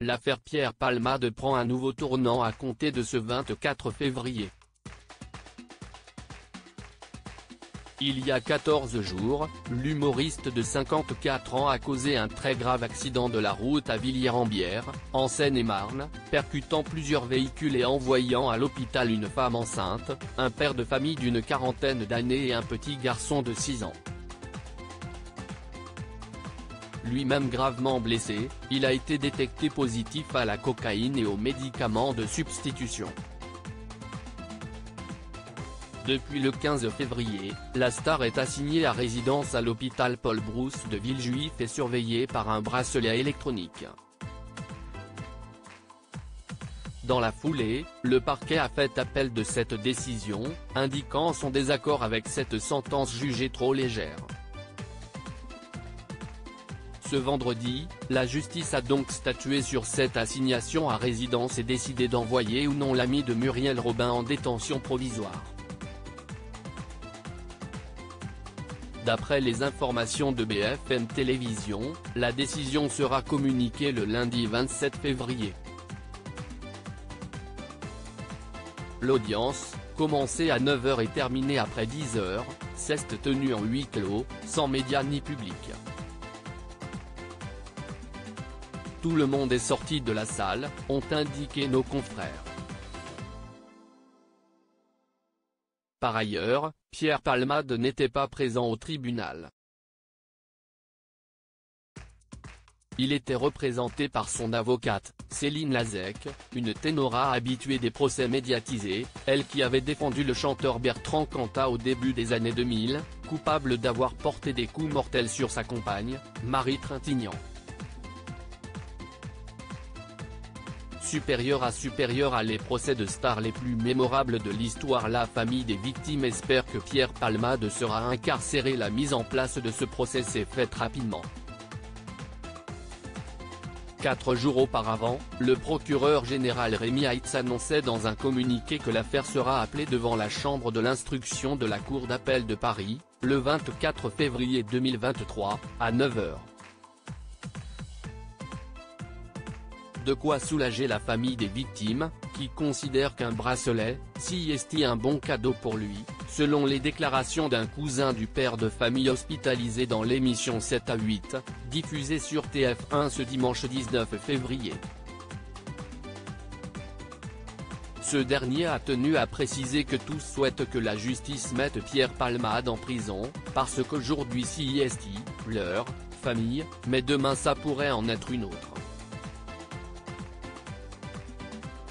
l'affaire Pierre Palmade prend un nouveau tournant à compter de ce 24 février. Il y a 14 jours, l'humoriste de 54 ans a causé un très grave accident de la route à Villiers-en-Bière, en Seine-et-Marne, percutant plusieurs véhicules et envoyant à l'hôpital une femme enceinte, un père de famille d'une quarantaine d'années et un petit garçon de 6 ans. Lui-même gravement blessé, il a été détecté positif à la cocaïne et aux médicaments de substitution. Depuis le 15 février, la star est assignée à résidence à l'hôpital Paul Brousse de Villejuif et surveillée par un bracelet électronique. Dans la foulée, le parquet a fait appel de cette décision, indiquant son désaccord avec cette sentence jugée trop légère. Ce vendredi, la justice a donc statué sur cette assignation à résidence et décidé d'envoyer ou non l'ami de Muriel Robin en détention provisoire. D'après les informations de BFM Télévision, la décision sera communiquée le lundi 27 février. L'audience, commencée à 9h et terminée après 10h, s'est tenue en huis clos, sans médias ni public. Tout le monde est sorti de la salle, ont indiqué nos confrères. Par ailleurs, Pierre Palmade n'était pas présent au tribunal. Il était représenté par son avocate, Céline Lazec, une ténora habituée des procès médiatisés, elle qui avait défendu le chanteur Bertrand Cantat au début des années 2000, coupable d'avoir porté des coups mortels sur sa compagne, Marie Trintignant. Supérieur à les procès de stars les plus mémorables de l'histoire, la famille des victimes espère que Pierre Palmade sera incarcéré. La mise en place de ce procès s'est faite rapidement. 4 jours auparavant, le procureur général Rémy Heitz annonçait dans un communiqué que l'affaire sera appelée devant la chambre de l'instruction de la Cour d'appel de Paris, le 24 février 2023, à 9h. De quoi soulager la famille des victimes, qui considère qu'un bracelet, si est un bon cadeau pour lui, selon les déclarations d'un cousin du père de famille hospitalisé dans l'émission 7 à 8, diffusée sur TF1 ce dimanche 19 février. Ce dernier a tenu à préciser que tous souhaitent que la justice mette Pierre Palmade en prison, parce qu'aujourd'hui si est leur famille, mais demain ça pourrait en être une autre.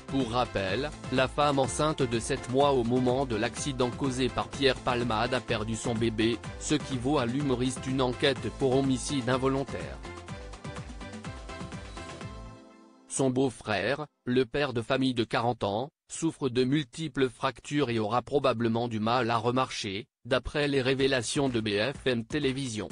Pour rappel, la femme enceinte de 7 mois au moment de l'accident causé par Pierre Palmade a perdu son bébé, ce qui vaut à l'humoriste une enquête pour homicide involontaire. Son beau-frère, le père de famille de 40 ans, souffre de multiples fractures et aura probablement du mal à remarcher, d'après les révélations de BFM Télévision.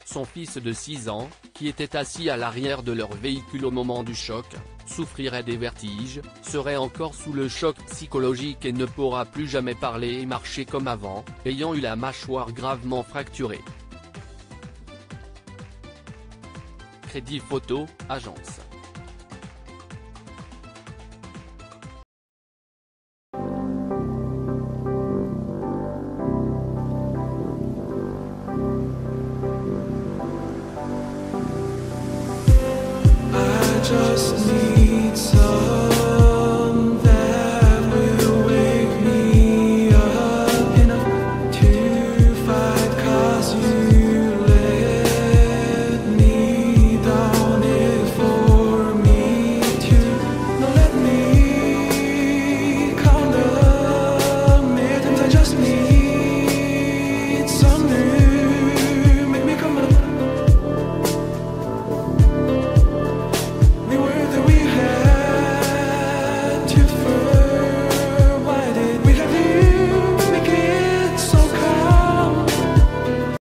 Son fils de 6 ans, qui était assis à l'arrière de leur véhicule au moment du choc, souffrirait des vertiges, serait encore sous le choc psychologique et ne pourra plus jamais parler et marcher comme avant, ayant eu la mâchoire gravement fracturée. Crédit Photo, agence.